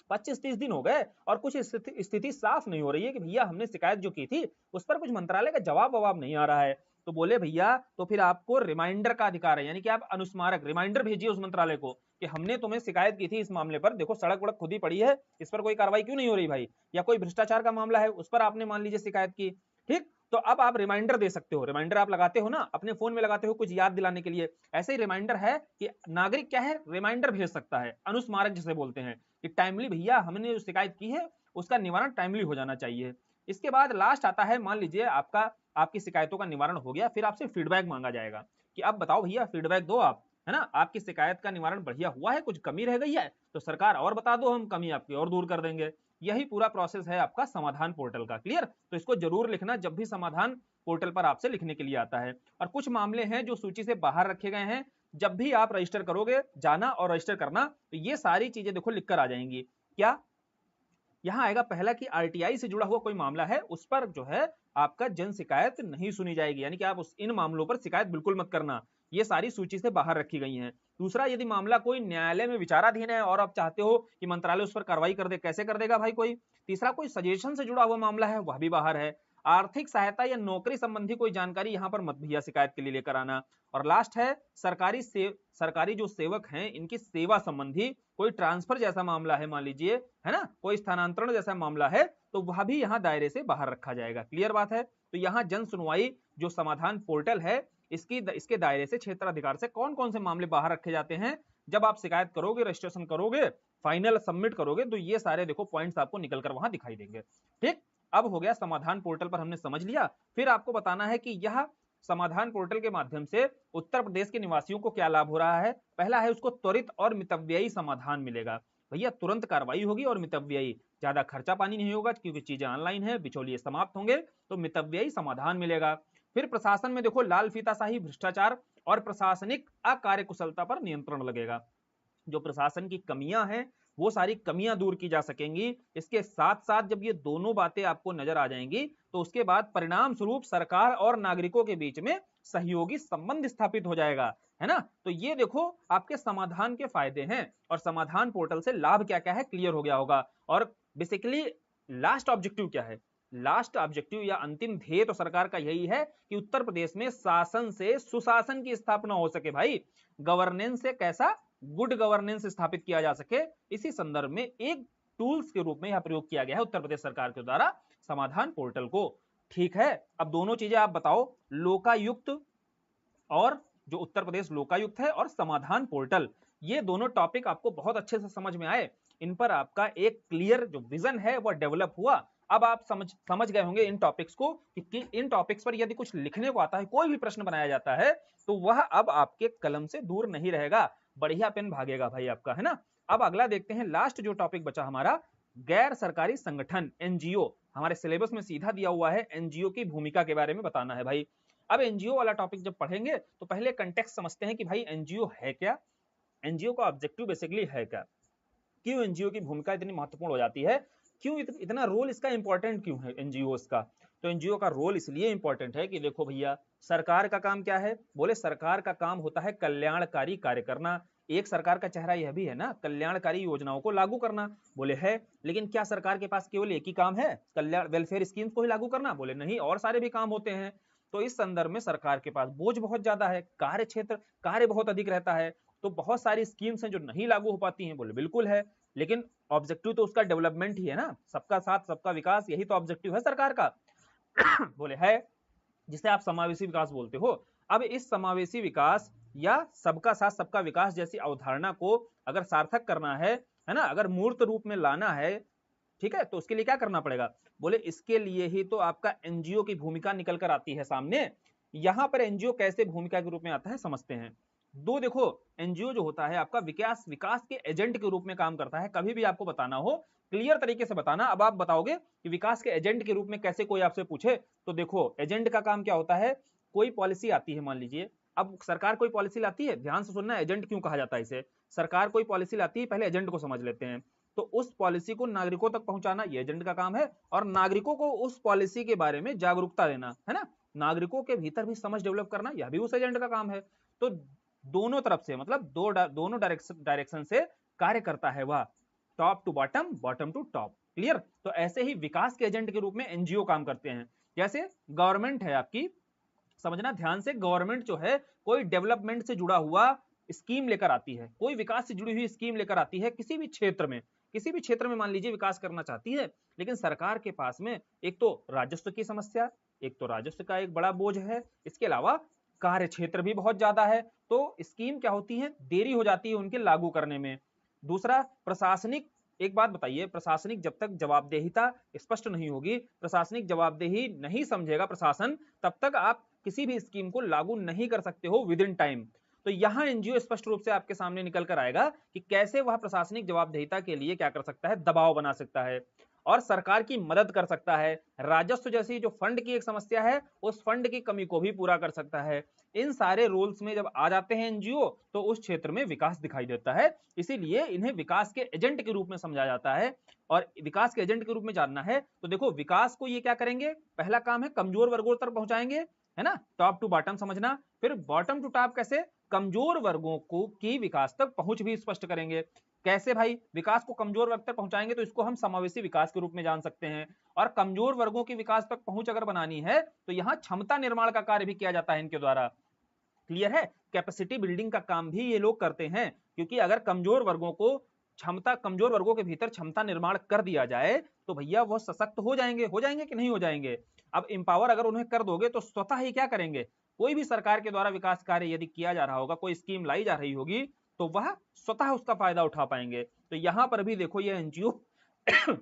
25-30 दिन हो गए और कुछ स्थिति साफ नहीं हो रही है कि भैया हमने शिकायत जो की थी उस पर कुछ मंत्रालय का जवाब नहीं आ रहा है, तो बोले भैया तो फिर आपको रिमाइंडर का अधिकार है, यानी कि आप अनुस्मारक रिमाइंडर भेजिए उस मंत्रालय को कि हमने तुम्हें शिकायत की थी इस मामले पर, देखो सड़क वड़क खुद ही पड़ी है, इस पर कोई कार्रवाई क्यों नहीं हो रही भाई, या कोई भ्रष्टाचार का मामला है उस पर आपने मान लीजिए शिकायत की। ठीक, तो अब आप रिमाइंडर दे सकते हो। रिमाइंडर आप लगाते हो ना अपने फोन में, लगाते हो कुछ याद दिलाने के लिए, ऐसे ही रिमाइंडर है कि नागरिक क्या है, रिमाइंडर भेज सकता है, अनुस्मारक जिसे बोलते हैं, कि टाइमली भैया हमने जो शिकायत की है उसका निवारण टाइमली हो जाना चाहिए। इसके बाद लास्ट आता है, मान लीजिए आपकी शिकायतों का निवारण हो गया, फिर आपसे फीडबैक मांगा जाएगा कि अब बताओ भैया फीडबैक दो आप, है ना, आपकी शिकायत का निवारण बढ़िया हुआ है, कुछ कमी रह गई है तो सरकार और बता दो, हम कमी आपकी और दूर कर देंगे। यही पूरा प्रोसेस है आपका समाधान पोर्टल का। क्लियर? तो इसको जरूर लिखना जब भी समाधान पोर्टल पर आपसे लिखने के लिए आता है। और कुछ मामले हैं जो सूची से बाहर रखे गए हैं, जब भी आप रजिस्टर करोगे जाना और रजिस्टर करना, तो ये सारी चीजें देखो लिखकर आ जाएंगी। क्या यहां आएगा पहला कि आरटीआई से जुड़ा हुआ कोई मामला है उस पर जो है आपका जन शिकायत नहीं सुनी जाएगी, यानी कि आप इन मामलों पर शिकायत बिल्कुल मत करना, ये सारी सूची से बाहर रखी गई हैं। दूसरा, यदि मामला कोई न्यायालय में विचाराधीन है और आप चाहते हो कि मंत्रालय उस पर कार्रवाई कर दे, कैसे कर देगा भाई कोई। तीसरा, कोई सजेशन से जुड़ा हुआ मामला है वह भी बाहर है। आर्थिक सहायता या नौकरी संबंधी कोई जानकारी यहां पर मत भैया शिकायत के लिए लेकर आना। और लास्ट है सरकारी जो सेवक हैं इनकी सेवा संबंधी कोई ट्रांसफर जैसा मामला है, मान लीजिए, है ना, कोई स्थानांतरण जैसा मामला है, तो वह भी यहाँ दायरे से बाहर रखा जाएगा। क्लियर बात है? तो यहाँ जन सुनवाई जो समाधान पोर्टल है इसके दायरे से, क्षेत्राधिकार से कौन कौन से मामले बाहर रखे जाते हैं, जब आप शिकायत करोगे, रजिस्ट्रेशन करोगे, फाइनल सबमिट करोगे, तो ये सारे देखो पॉइंट्स आपको निकलकर वहां दिखाई देंगे। ठीक, अब हो गया समाधान पोर्टल पर हमने समझ लिया। फिर आपको बताना है कि यह समाधान पोर्टल के माध्यम से उत्तर प्रदेश के निवासियों को क्या लाभ हो रहा है। पहला है उसको त्वरित और मितव्ययी समाधान मिलेगा, भैया तुरंत कार्रवाई होगी और मितव्ययी, ज्यादा खर्चा पानी नहीं होगा क्योंकि चीजें ऑनलाइन है, बिचौलिए समाप्त होंगे, तो मितव्ययी समाधान मिलेगा। फिर प्रशासन में देखो लाल फीताशाही, भ्रष्टाचार और प्रशासनिक अकार्यकुशलता पर नियंत्रण लगेगा। जो प्रशासन की कमियां हैं वो सारी कमियां दूर की जा सकेंगी। इसके साथ साथ जब ये दोनों बातें आपको नजर आ जाएंगी तो उसके बाद परिणाम स्वरूप सरकार और नागरिकों के बीच में सहयोगी संबंध स्थापित हो जाएगा, है ना। तो ये देखो आपके समाधान के फायदे हैं और समाधान पोर्टल से लाभ क्या क्या है क्लियर हो गया होगा। और बेसिकली लास्ट ऑब्जेक्टिव क्या है, लास्ट ऑब्जेक्टिव या अंतिम ध्येय तो सरकार का यही है कि उत्तर प्रदेश में शासन से सुशासन की स्थापना हो सके भाई, गवर्नेंस से कैसा गुड गवर्नेंस स्थापित किया जा सके। इसी संदर्भ में एक टूल्स के रूप में यह प्रयोग किया गया है उत्तर प्रदेश सरकार के द्वारा समाधान पोर्टल को। ठीक है, अब दोनों चीजें आप बताओ, लोकायुक्त और जो उत्तर प्रदेश लोकायुक्त है और समाधान पोर्टल, ये दोनों टॉपिक आपको बहुत अच्छे से समझ में आए, इन पर आपका एक क्लियर जो विजन है वो डेवलप हुआ। अब आप समझ गए होंगे इन टॉपिक्स को कि इन टॉपिक्स पर यदि कुछ लिखने को आता है, कोई भी प्रश्न बनाया जाता है, तो वह अब आपके कलम से दूर नहीं रहेगा, बढ़िया पेन भागेगा भाई आपका, है ना। अब अगला देखते हैं, लास्ट जो टॉपिक बचा हमारा, गैर सरकारी संगठन, एनजीओ। हमारे सिलेबस में सीधा दिया हुआ है एनजीओ की भूमिका के बारे में बताना है भाई। अब एनजीओ वाला टॉपिक जब पढ़ेंगे तो पहले कंटेक्स्ट समझते हैं कि भाई एनजीओ है क्या, एनजीओ का ऑब्जेक्टिव बेसिकली है क्या, क्यों एनजीओ की भूमिका इतनी महत्वपूर्ण हो जाती है, क्यों इतना रोल इसका इंपॉर्टेंट क्यों है एनजीओ का। तो एनजीओ का रोल इसलिए इंपॉर्टेंट है कि देखो भैया सरकार का काम क्या है, बोले सरकार का काम होता है कल्याणकारी कार्य करना। एक सरकार का चेहरा यह भी है ना, कल्याणकारी योजनाओं को लागू करना, बोले है। लेकिन क्या सरकार के पास केवल एक ही काम है, कल्याण वेलफेयर स्कीम्स को ही लागू करना, बोले नहीं, और सारे भी काम होते हैं। तो इस संदर्भ में सरकार के पास बोझ बहुत ज्यादा है, कार्य क्षेत्र, कार्य बहुत अधिक रहता है, तो बहुत सारी स्कीम्स हैं जो नहीं लागू हो पाती हैं, बोले बिल्कुल है। लेकिन ऑब्जेक्टिव तो उसका डेवलपमेंट ही है ना, सबका साथ सबका विकास, यही तो ऑब्जेक्टिव है सरकार का बोले है। जिसे आप समावेशी विकास बोलते हो। अब इस समावेशी विकास या सबका साथ सबका विकास जैसी अवधारणा को अगर सार्थक करना है ना, अगर मूर्त रूप में लाना है, ठीक है, तो उसके लिए क्या करना पड़ेगा? बोले इसके लिए ही तो आपका एनजीओ की भूमिका निकल कर आती है सामने। यहां पर एनजीओ कैसे भूमिका के रूप में आता है समझते हैं। दो देखो, एनजीओ जो होता है आपका विकास विकास के एजेंट के रूप में काम करता है। कभी भी आपको बताना हो क्लियर तरीके से बताना। अब आप बताओगे कि विकास के एजेंट के रूप में कैसे, कोई आपसे पूछे तो देखो एजेंट का काम क्या होता है। कोई पॉलिसी आती है, मान लीजिए अब सरकार कोई पॉलिसी लाती है, ध्यान से सुनना, एजेंट क्यों कहा जाता है इसे। सरकार कोई पॉलिसी लाती है, पहले एजेंट को समझ लेते हैं। तो उस पॉलिसी को नागरिकों तक पहुंचाना ये एजेंट का काम है, और नागरिकों को उस पॉलिसी के बारे में जागरूकता देना, है ना, नागरिकों के भीतर भी समझ डेवलप करना, यह भी उस एजेंट का काम है। तो दोनों तरफ से, मतलब दोनों डायरेक्शन से कार्य करता है वह, top to bottom, bottom to top. Clear? तो ऐसे ही विकास के एजेंट के रूप में एनजीओ काम करते हैं। जैसे गवर्नमेंट है आपकी, समझना ध्यान से, गवर्नमेंट जो है कोई डेवलपमेंट से जुड़ा हुआ स्कीम लेकर आती है, कोई विकास से जुड़ी हुई स्कीम लेकर आती है किसी भी क्षेत्र में, किसी भी क्षेत्र में मान लीजिए विकास करना चाहती है। लेकिन सरकार के पास में एक तो राजस्व की समस्या, एक तो राजस्व का एक बड़ा बोझ है, इसके अलावा कार्य क्षेत्र भी बहुत ज्यादा है। तो स्कीम क्या होती है, देरी हो जाती है उनके लागू करने में। दूसरा प्रशासनिक, एक बात बताइए, प्रशासनिक जब तक जवाबदेहिता स्पष्ट नहीं होगी, प्रशासनिक जवाबदेही नहीं समझेगा प्रशासन, तब तक आप किसी भी स्कीम को लागू नहीं कर सकते हो विद इन टाइम। तो यहां एनजीओ स्पष्ट रूप से आपके सामने निकल कर आएगा कि कैसे वह प्रशासनिक जवाबदेहिता के लिए क्या कर सकता है, दबाव बना सकता है और सरकार की मदद कर सकता है। राजस्व जैसी जो फंड की एक समस्या है, उस फंड की कमी को भी पूरा कर सकता है। इन सारे रोल्स में जब आ जाते हैं एनजीओ, तो उस क्षेत्र में विकास दिखाई देता है। इसीलिए इन्हें विकास के एजेंट के रूप में समझा जाता है। और विकास के एजेंट के रूप में जानना है तो देखो, विकास को ये क्या करेंगे, पहला काम है कमजोर वर्गों तक पहुंचाएंगे, है ना, टॉप टू बॉटम समझना। फिर बॉटम टू टॉप कैसे, कमजोर वर्गों को की विकास तक पहुंच भी स्पष्ट करेंगे। कैसे भाई, विकास को कमजोर वर्ग तक पहुंचाएंगे तो इसको हम समावेशी विकास के रूप में जान सकते हैं। और कमजोर वर्गों की विकास तक पहुंच अगर बनानी है तो यहाँ क्षमता निर्माण का कार्य भी किया जाता है इनके द्वारा। क्लियर है? कैपेसिटी बिल्डिंग का काम भी ये लोग करते हैं, क्योंकि अगर कमजोर वर्गों को क्षमता, कमजोर वर्गों के भीतर क्षमता निर्माण कर दिया जाए तो भैया वो सशक्त हो जाएंगे कि नहीं हो जाएंगे। अब इंपावर अगर उन्हें कर दोगे तो स्वतः ही क्या करेंगे, कोई भी सरकार के द्वारा विकास कार्य यदि किया जा रहा होगा, कोई स्कीम लाई जा रही होगी, तो वह स्वतः उसका फायदा उठा पाएंगे। तो यहां पर भी देखो ये एनजीओ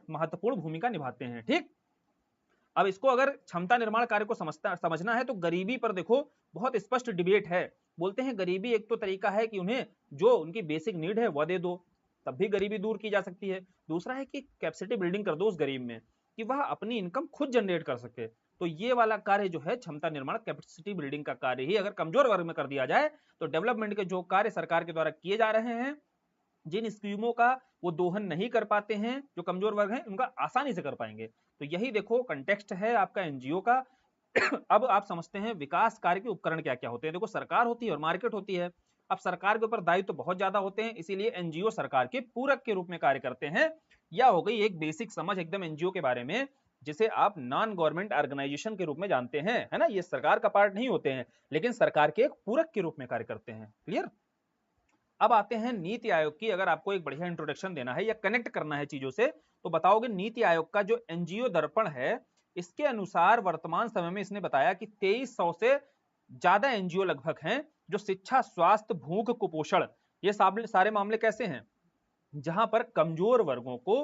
महत्वपूर्ण भूमिका निभाते हैं। ठीक, अब इसको अगर क्षमता निर्माण कार्य को समझना है तो गरीबी पर देखो बहुत स्पष्ट डिबेट है। बोलते हैं गरीबी एक तो तरीका है कि उन्हें जो उनकी बेसिक नीड है वह दे दो, तब भी गरीबी दूर की जा सकती है। दूसरा है कि कैपेसिटी बिल्डिंग कर दो उस गरीब में कि वह अपनी इनकम खुद जनरेट कर सके। तो ये वाला कार्य जो है क्षमता निर्माण, कैपेसिटी बिल्डिंग का कार्य ही अगर कमजोर वर्ग में कर दिया जाए तो डेवलपमेंट के जो कार्य सरकार के द्वारा किए जा रहे हैं, जिन स्कीमों का वो दोहन नहीं कर पाते हैं जो कमजोर वर्ग हैं, उनका आसानी से कर पाएंगे। तो यही देखो कंटेक्स्ट है आपका एनजीओ का। अब आप समझते हैं विकास कार्य के उपकरण क्या क्या होते हैं। देखो, सरकार होती है और मार्केट होती है। अब सरकार के ऊपर दायित्व तो बहुत ज्यादा होते हैं, इसीलिए एनजीओ सरकार के पूरक के रूप में कार्य करते हैं। या हो गई एक बेसिक समझ एकदम एनजीओ के बारे में, जिसे आप नॉन गवर्नमेंट ऑर्गेनाइजेशन के रूप में जानते हैं, है ना। ये सरकार का पार्ट नहीं होते हैं, लेकिन सरकार के एक पूरक के रूप में कार्य करते हैं। क्लियर? अब आते हैं नीति आयोग की। अगर आपको एक बढ़िया इंट्रोडक्शन देना है या कनेक्ट करना है चीजों से, तो बताओगे नीति आयोग का जो एनजीओ दर्पण है, इसके अनुसार वर्तमान समय में इसने बताया कि 2300 से ज्यादा एनजीओ लगभग हैं जो शिक्षा, स्वास्थ्य, भूख, कुपोषण, ये सारे मामले कैसे हैं जहां पर कमजोर वर्गों को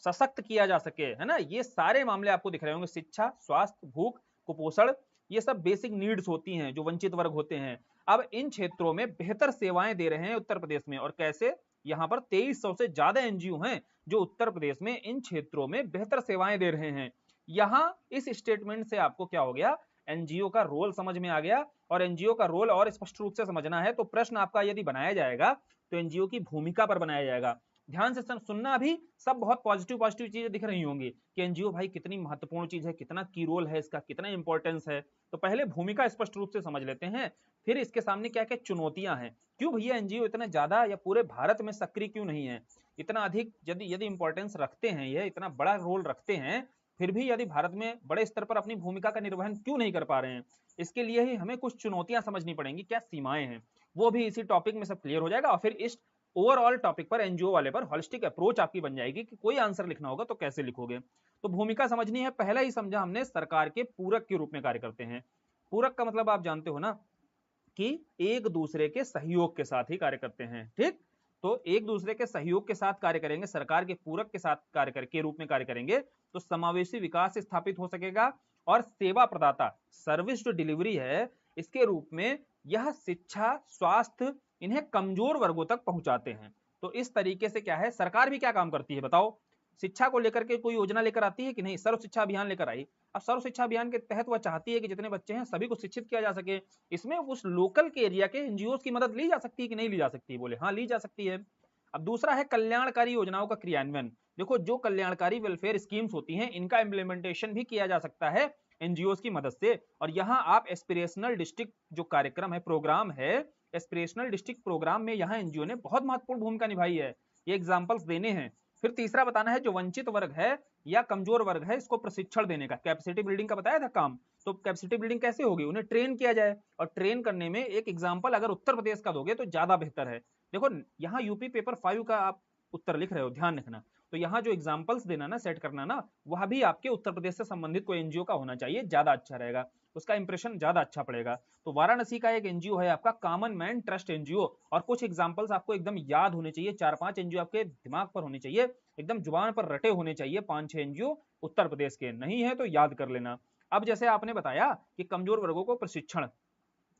सशक्त किया जा सके, है ना। ये सारे मामले आपको दिख रहे होंगे, शिक्षा, स्वास्थ्य, भूख, कुपोषण, ये सब बेसिक नीड्स होती हैं जो वंचित वर्ग होते हैं। अब इन क्षेत्रों में बेहतर सेवाएं दे रहे हैं उत्तर प्रदेश में। और कैसे, यहाँ पर 2300 से ज्यादा एनजीओ हैं जो उत्तर प्रदेश में इन क्षेत्रों में बेहतर सेवाएं दे रहे हैं। यहाँ इस स्टेटमेंट से आपको क्या हो गया, एनजीओ का रोल समझ में आ गया। और एनजीओ का रोल और स्पष्ट रूप से समझना है तो प्रश्न आपका यदि बनाया जाएगा तो एनजीओ की भूमिका पर बनाया जाएगा। ध्यान से सुनना, अभी सब बहुत पॉजिटिव पॉजिटिव चीजें दिख रही होंगी कि एनजीओ भाई कितनी महत्वपूर्ण चीज है, कितना की रोल है इसका, कितना इंपॉर्टेंस है। तो पहले भूमिका स्पष्ट रूप से समझ लेते हैं, फिर इसके सामने क्या क्या चुनौतियां हैं, क्यों भैया एनजीओ इतना ज्यादा या पूरे भारत में सक्रिय क्यों नहीं है, इतना अधिक यदि यदि इंपॉर्टेंस रखते हैं, ये इतना बड़ा रोल रखते हैं, फिर भी यदि भारत में बड़े स्तर पर अपनी भूमिका का निर्वहन क्यों नहीं कर पा रहे हैं। इसके लिए ही हमें कुछ चुनौतियां समझनी पड़ेंगी, क्या सीमाएं हैं, वो भी इसी टॉपिक में सब क्लियर हो जाएगा। और फिर इस ओवरऑल टॉपिक पर, एनजीओ वाले पर होलिस्टिक अप्रोच आपकी बन जाएगी कि कोई आंसर लिखना होगा तो कैसे लिखोगे। तो भूमिका समझनी है, पहला ही समझा हमने सरकार के पूरक के रूप में कार्य करते हैं। पूरक का मतलब आप जानते हो ना कि एक दूसरे के सहयोग के साथ ही कार्य करते हैं, ठीक। तो एक दूसरे के सहयोग के साथ कार्य करेंगे, सरकार के पूरक के साथ कार्य करके रूप में कार्य करेंगे तो समावेशी विकास स्थापित हो सकेगा। और सेवा प्रदाता, सर्विस जो डिलीवरी है, इसके रूप में यह शिक्षा, स्वास्थ्य इन्हें कमजोर वर्गों तक पहुंचाते हैं। तो इस तरीके से क्या है, सरकार भी क्या काम करती है बताओ, शिक्षा को लेकर के कोई योजना लेकर आती है कि नहीं, सर्व शिक्षा अभियान लेकर आई। अब सर्व शिक्षा अभियान के तहत वह चाहती है कि जितने बच्चे हैं सभी को शिक्षित किया जा सके। इसमें उस लोकल के एरिया के एनजीओ की मदद ली जा सकती है कि नहीं ली जा सकती, बोले हाँ ली जा सकती है। अब दूसरा है कल्याणकारी योजनाओं का क्रियान्वयन। देखो जो कल्याणकारी वेलफेयर स्कीम्स होती हैं इनका इम्प्लीमेंटेशन भी किया जा सकता है एनजीओ की मदद से। और यहाँ आप एस्पिरेशनल डिस्ट्रिक्ट जो कार्यक्रम है, प्रोग्राम है, एस्पिरेशनल डिस्ट्रिक्ट प्रोग्राम में यहाँ एनजीओ ने बहुत महत्वपूर्ण भूमिका निभाई है, ये एग्जाम्पल्स देने हैं। फिर तीसरा बताना है जो वंचित वर्ग है या कमजोर वर्ग है, इसको प्रशिक्षण देने का, कैपेसिटी बिल्डिंग का बताया था काम। तो कैपेसिटी बिल्डिंग कैसे होगी, उन्हें ट्रेन किया जाए, और ट्रेन करने में एक एग्जाम्पल अगर उत्तर प्रदेश का दोगे तो ज्यादा बेहतर है। देखो यहाँ यूपी पेपर 5 का आप उत्तर लिख रहे हो, ध्यान रखना, तो यहाँ जो एग्जाम्पल्स देना ना, सेट करना ना, वह भी आपके उत्तर प्रदेश से संबंधित कोई एनजीओ का होना चाहिए, ज्यादा अच्छा रहेगा, उसका इंप्रेशन ज्यादा अच्छा पड़ेगा। तो वाराणसी का एक एनजीओ है आपका कॉमन मैन ट्रस्ट एनजीओ, और कुछ एग्जांपल्स आपको एकदम याद होने चाहिए, 4-5 एनजीओ आपके दिमाग पर होने चाहिए, एकदम जुबान पर रटे होने चाहिए, 5-6 एनजीओ उत्तर प्रदेश के, नहीं है तो याद कर लेना। अब जैसे आपने बताया कि कमजोर वर्गों को प्रशिक्षण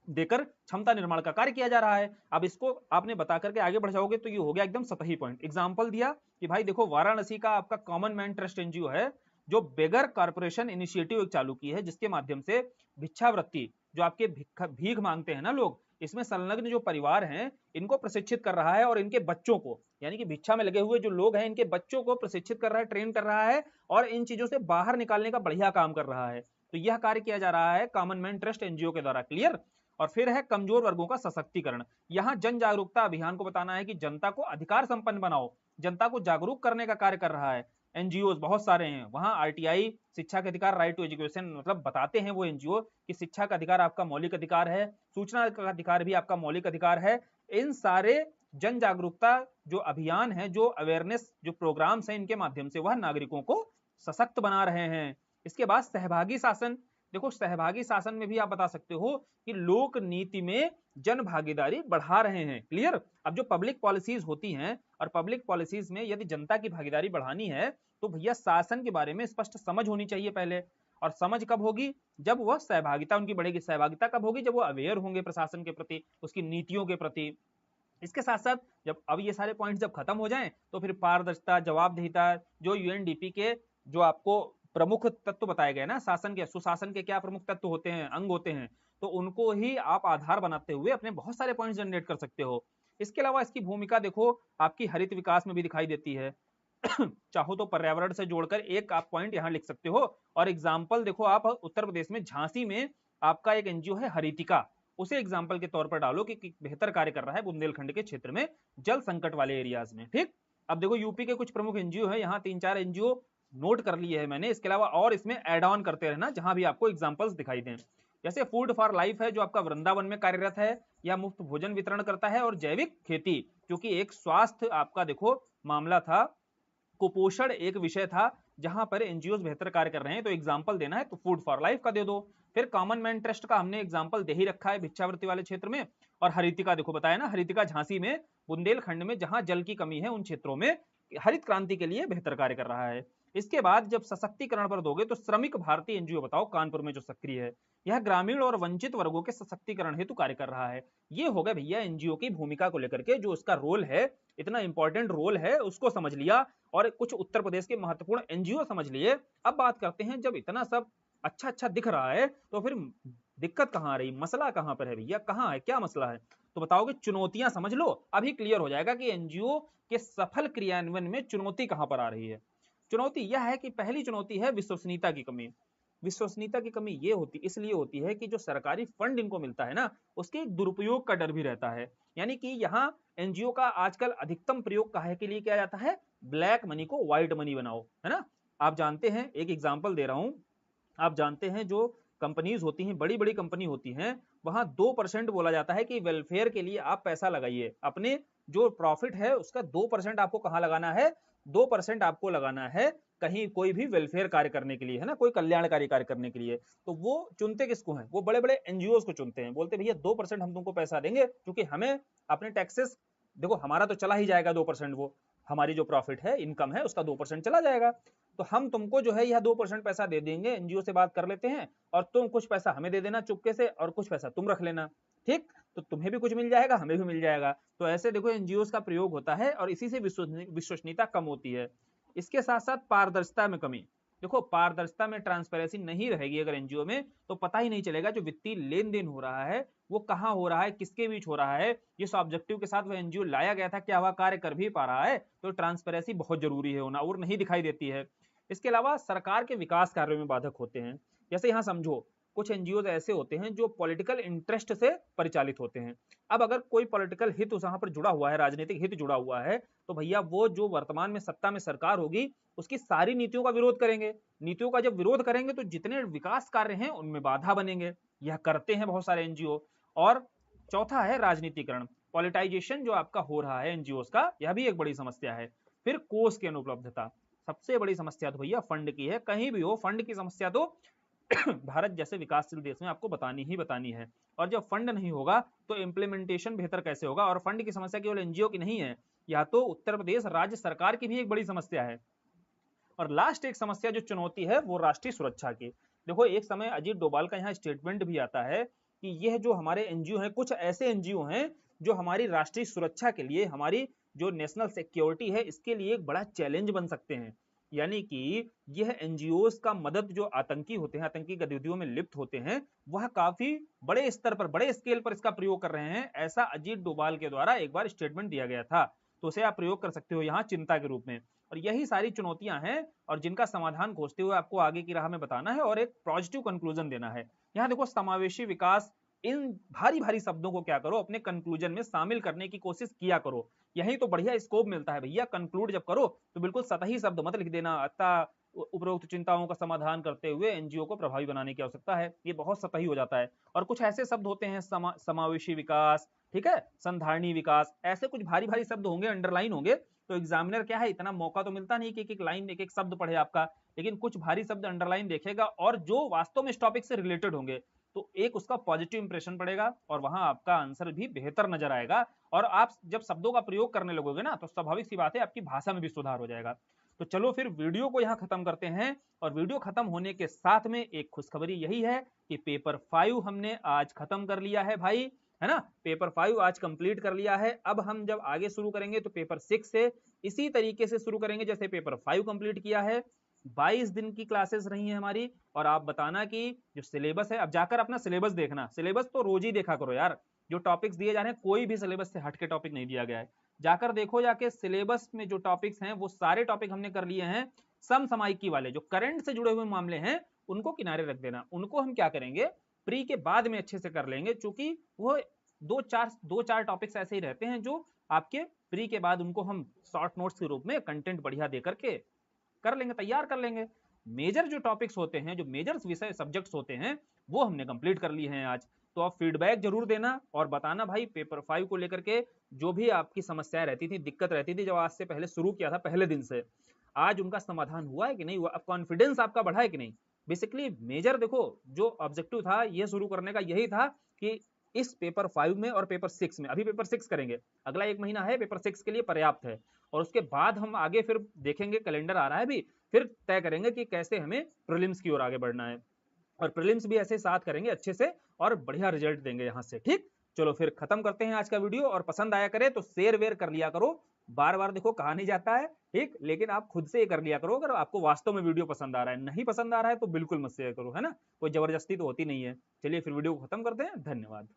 देकर क्षमता निर्माण का कार्य किया जा रहा है, अब इसको आपने बता करके आगे बढ़ जाओगे तो ये हो गया एकदम सतही पॉइंट। एग्जांपल दिया कि भाई देखो वाराणसी का आपका कॉमन मैन ट्रस्ट एनजीओ है जो बेगर कारपोरेशन इनिशिएटिव एक चालू की है, जिसके माध्यम से भिक्षावृत्ति, जो आपके भीख मांगते हैं ना लोग, इसमें संलग्न जो परिवार हैं इनको प्रशिक्षित कर रहा है, और इनके बच्चों को, यानी कि भिक्षा में लगे हुए जो लोग हैं इनके बच्चों को प्रशिक्षित कर रहा है, ट्रेन कर रहा है, और इन चीजों से बाहर निकालने का बढ़िया काम कर रहा है। तो यह कार्य किया जा रहा है कॉमन मैन ट्रस्ट एनजीओ के द्वारा, क्लियर। और फिर है कमजोर वर्गों का सशक्तिकरण। यहाँ जन जागरूकता अभियान को बताना है कि जनता को अधिकार संपन्न बनाओ, जनता को जागरूक करने का कार्य कर रहा है। एनजीओ बहुत सारे हैं वहां, आरटीआई शिक्षा के अधिकार, राइट टू एजुकेशन, मतलब बताते हैं वो एनजीओ कि शिक्षा का अधिकार आपका मौलिक अधिकार है, सूचना का अधिकार भी आपका मौलिक अधिकार है। इन सारे जन जागरूकता जो अभियान है, जो अवेयरनेस जो प्रोग्राम्स हैं, इनके माध्यम से वह नागरिकों को सशक्त बना रहे हैं। इसके बाद सहभागी शासन। देखो सहभागी शासन में भी आप बता सकते हो कि लोक नीति में जन भागीदारी बढ़ा रहे हैं, क्लियर। अब जो पब्लिक पॉलिसीज होती हैं, और पब्लिक पॉलिसीज में यदि जनता की भागीदारी बढ़ानी है तो भैया शासन के बारे में स्पष्ट समझ होनी चाहिए पहले। और समझ कब होगी, जब वह सहभागिता उनकी बढ़ेगी। सहभागिता कब होगी, जब वो अवेयर होंगे प्रशासन के प्रति, उसकी नीतियों के प्रति। इसके साथ साथ जब अब ये सारे पॉइंट्स जब खत्म हो जाएं तो फिर पारदर्शिता, जवाबदेहिता, जो यूएनडीपी के जो आपको प्रमुख तत्व बताए गए ना, शासन के, सुशासन के क्या प्रमुख तत्व होते हैं, अंग होते हैं, तो उनको ही आप आधार बनाते हुए अपने बहुत सारे पॉइंट्स जनरेट कर सकते हो। इसके अलावा इसकी भूमिका देखो आपकी हरित विकास में भी दिखाई देती है। चाहो तो पर्यावरण से जोड़कर एक आप पॉइंट यहाँ लिख सकते हो। और एग्जाम्पल देखो आप उत्तर प्रदेश में झांसी में आपका एक एनजीओ है हरितिका, उसे एग्जाम्पल के तौर पर डालो कि बेहतर कार्य कर रहा है बुंदेलखंड के क्षेत्र में जल संकट वाले एरियाज में, ठीक। अब देखो यूपी के कुछ प्रमुख एनजीओ है, यहाँ 3-4 एनजीओ नोट कर लिए है मैंने, इसके अलावा और इसमें एड ऑन करते रहना जहां भी आपको एग्जांपल्स दिखाई दें। जैसे फूड फॉर लाइफ है जो आपका वृंदावन में कार्यरत है, या मुफ्त भोजन वितरण करता है। और जैविक खेती, क्योंकि एक स्वास्थ्य आपका देखो मामला था, कुपोषण एक विषय था जहां पर एनजीओ बेहतर कार्य कर रहे हैं, तो एग्जाम्पल देना है तो फूड फॉर लाइफ का दे दो। फिर कॉमन मैन ट्रस्ट का हमने एग्जाम्पल दे ही रखा है भिक्षावृत्ति वाले क्षेत्र में। और हरितिका देखो बताया ना, हरितिका झांसी में, बुंदेलखंड में जहां जल की कमी है उन क्षेत्रों में हरित क्रांति के लिए बेहतर कार्य कर रहा है। इसके बाद जब सशक्तिकरण पर दोगे तो श्रमिक भारती एनजीओ बताओ कानपुर में जो सक्रिय है, यह ग्रामीण और वंचित वर्गों के सशक्तिकरण हेतु कार्य कर रहा है। ये हो गया भैया एनजीओ की भूमिका को लेकर के जो उसका रोल है, इतना इंपॉर्टेंट रोल है, उसको समझ लिया, और कुछ उत्तर प्रदेश के महत्वपूर्ण एनजीओ समझ लिए। अब बात करते हैं, जब इतना सब अच्छा अच्छा दिख रहा है तो फिर दिक्कत कहाँ आ रही, मसला कहाँ पर है भैया, कहाँ है, क्या मसला है, तो बताओगे चुनौतियां समझ लो, अभी क्लियर हो जाएगा कि एनजीओ के सफल क्रियान्वयन में चुनौती कहां पर आ रही है। चुनौती यह है कि पहली चुनौती है विश्वसनीयता की कमी। विश्वसनीयता की कमी ये होती इसलिए होती है कि जो सरकारी फंड इनको मिलता है ना, उसके एक दुरुपयोग का डर भी रहता है। यानी कि यहाँ एनजीओ का आजकल अधिकतम प्रयोग काहे के लिए किया जाता है, ब्लैक मनी को व्हाइट मनी बनाओ, है ना। आप जानते हैं, एक एग्जाम्पल दे रहा हूं, आप जानते हैं जो कंपनीज होती हैं, बड़ी बड़ी कंपनी होती हैं, वहां 2% बोला जाता है कि वेलफेयर के लिए आप पैसा लगाइए, अपने जो प्रॉफिट है उसका 2% आपको कहां लगाना है, 2% आपको लगाना है कहीं कोई भी वेलफेयर कार्य करने के लिए, है ना, कोई कल्याणकारी कार्य करने के लिए। तो वो चुनते किसको हैं, वो बड़े बड़े एनजीओ को चुनते हैं, बोलते भैया 2% हम तुमको पैसा देंगे, क्योंकि हमें अपने टैक्सेस, देखो हमारा तो चला ही जाएगा 2%, वो हमारी जो प्रॉफिट है, इनकम है, उसका 2% चला जाएगा, तो हम तुमको जो है यह 2% पैसा दे देंगे, एनजीओ से बात कर लेते हैं और तुम कुछ पैसा हमें दे देना चुपके से और कुछ पैसा तुम रख लेना, ठीक, तो तुम्हें भी कुछ मिल जाएगा, हमें भी मिल जाएगा। तो ऐसे देखो एनजीओ का प्रयोग होता है और इसी से विश्वसनीयता कम होती है। इसके साथ साथ पारदर्शिता में कमी, देखो पारदर्शिता में ट्रांसपेरेंसी नहीं रहेगी अगर एनजीओ में, तो पता ही नहीं चलेगा जो वित्तीय लेन देन हो रहा है वो कहाँ हो रहा है, किसके बीच हो रहा है, जिस ऑब्जेक्टिव के साथ वह एनजीओ लाया गया था क्या वह कार्य कर भी पा रहा है। तो ट्रांसपेरेंसी बहुत जरूरी है होना, और नहीं दिखाई देती है। इसके अलावा सरकार के विकास कार्यों में बाधक होते हैं, जैसे यहाँ समझो कुछ एनजीओ ऐसे होते हैं जो पॉलिटिकल इंटरेस्ट से परिचालित होते हैं। अब अगर कोई पॉलिटिकल हित वहां पर जुड़ा हुआ है, राजनीतिक हित जुड़ा हुआ है, तो भैया वो जो वर्तमान में सत्ता में सरकार होगी उसकी सारी नीतियों का विरोध करेंगे। नीतियों का जब विरोध करेंगे तो जितने विकास कार्य हैं उनमें बाधा बनेंगे, यह करते हैं बहुत सारे एनजीओ। और चौथा है राजनीतिकरण, पॉलिटाइजेशन जो आपका हो रहा है एनजीओ का, यह भी एक बड़ी समस्या है। फिर कोष की अनुपलब्धता, सबसे बड़ी समस्या तो भैया फंड की है, कहीं भी हो फंड की समस्या तो भारत जैसे विकासशील देश में आपको बतानी ही बतानी है। और जब फंड नहीं होगा तो इम्प्लीमेंटेशन बेहतर कैसे होगा। और फंड की समस्या केवल एनजीओ की नहीं है, यह तो उत्तर प्रदेश राज्य सरकार की भी एक बड़ी समस्या है। और लास्ट एक समस्या जो चुनौती है वो राष्ट्रीय सुरक्षा की। देखो एक समय अजीत डोभाल का यहाँ स्टेटमेंट भी आता है कि यह जो हमारे एनजीओ हैं, कुछ ऐसे एनजीओ हैं जो हमारी राष्ट्रीय सुरक्षा के लिए, हमारी जो नेशनल सिक्योरिटी है इसके लिए एक बड़ा चैलेंज बन सकते हैं। यानी कि यह एनजीओ का मदद जो आतंकी होते हैं, आतंकी गतिविधियों में लिप्त होते हैं, वह काफी बड़े स्तर पर, बड़े स्केल पर इसका प्रयोग कर रहे हैं, ऐसा अजीत डोभाल के द्वारा एक बार स्टेटमेंट दिया गया था। तो उसे आप प्रयोग कर सकते हो यहाँ चिंता के रूप में। और यही सारी चुनौतियां हैं और जिनका समाधान खोजते हुए आपको आगे की राह में बताना है और एक पॉजिटिव कंक्लूजन देना है। यहाँ देखो समावेशी विकास, इन भारी भारी शब्दों को क्या करो अपने कंक्लूजन में शामिल करने की कोशिश किया करो, यही तो बढ़िया स्कोप मिलता है भैया। कंक्लूड जब करो तो बिल्कुल सतही शब्द मत लिख देना, अतः उपरोक्त चिंताओं का समाधान करते हुए एनजीओ को प्रभावी बनाने की आवश्यकता है, ये बहुत सतही हो जाता है। और कुछ ऐसे शब्द होते हैं समावेशी विकास, ठीक है, संधारणी विकास, ऐसे कुछ भारी भारी शब्द होंगे, अंडरलाइन होंगे, तो एग्जामिनर क्या है, इतना मौका तो मिलता नहीं कि एक एक लाइन एक एक शब्द पढ़े आपका, लेकिन कुछ भारी शब्द अंडरलाइन देखेगा और जो वास्तव में इस टॉपिक से रिलेटेड होंगे तो एक उसका पॉजिटिव इंप्रेशन पड़ेगा और वहां आपका आंसर भी बेहतर नजर आएगा। और आप जब शब्दों का प्रयोग करने लगोगे ना तो स्वाभाविक सी बात है आपकी भाषा में भी सुधार हो जाएगा। तो चलो फिर वीडियो को यहाँ खत्म करते हैं। और वीडियो खत्म होने के साथ में एक खुशखबरी यही है कि पेपर 5 हमने आज खत्म कर लिया है भाई, है ना, पेपर 5 आज कंप्लीट कर लिया है। अब हम जब आगे शुरू करेंगे तो पेपर 6 से इसी तरीके से शुरू करेंगे जैसे पेपर 5 कंप्लीट किया है। 22 दिन की क्लासेस रही हैं हमारी। और आप बताना कि जो सिलेबस है, अब जाकर अपना सिलेबस देखना, सिलेबस तो रोज ही देखा करो यार, जो टॉपिक्स दिए जा रहे हैं कोई भी सिलेबस से हटके टॉपिक नहीं दिया गया है, जाकर देखो, जाके सिलेबस में जो टॉपिक्स हैं वो सारे टॉपिक हमने कर लिए हैं। समसामयिकी वाले जो करंट से जुड़े हुए मामले हैं उनको किनारे रख देना, उनको हम क्या करेंगे प्री के बाद में अच्छे से कर लेंगे, क्योंकि वो दो चार टॉपिक्स ऐसे ही रहते हैं जो आपके प्री के बाद उनको हम शॉर्ट नोट्स के रूप में कंटेंट बढ़िया दे करके कर लेंगे, तैयार कर लेंगे। मेजर जो टॉपिक्स होते हैं, जो मेजर विषय सब्जेक्ट्स होते हैं वो हमने कंप्लीट कर लिए हैं आज। तो आप फीडबैक जरूर देना और बताना भाई पेपर 5 को लेकर के जो भी आपकी समस्याएं रहती थी, दिक्कत रहती थी जब आज से पहले शुरू किया था पहले दिन से, आज उनका समाधान हुआ है कि नहीं हुआ, अब कॉन्फिडेंस आपका बढ़ा है कि नहीं। बेसिकली मेजर देखो जो ऑब्जेक्टिव था ये शुरू करने का यही था कि इस पेपर 5 में और पेपर 6 में, अभी पेपर 6 करेंगे, अगला 1 महीना है पेपर 6 के लिए पर्याप्त है। और उसके बाद हम आगे फिर देखेंगे, कैलेंडर आ रहा है भी, फिर तय करेंगे कि कैसे हमें प्रीलिम्स की ओर आगे बढ़ना है। और प्रीलिम्स भी ऐसे साथ करेंगे अच्छे से और बढ़िया रिजल्ट देंगे यहाँ से। ठीक, चलो फिर खत्म करते हैं आज का वीडियो। और पसंद आया करे तो शेयर वेयर कर लिया करो, बार बार देखो कहा नहीं जाता है, ठीक, लेकिन आप खुद से ये कर लिया करो अगर आपको वास्तव में वीडियो पसंद आ रहा है। नहीं पसंद आ रहा है तो बिल्कुल मत शेयर करो, है ना, कोई जबरदस्ती तो होती नहीं है। चलिए फिर वीडियो को खत्म करते हैं, धन्यवाद।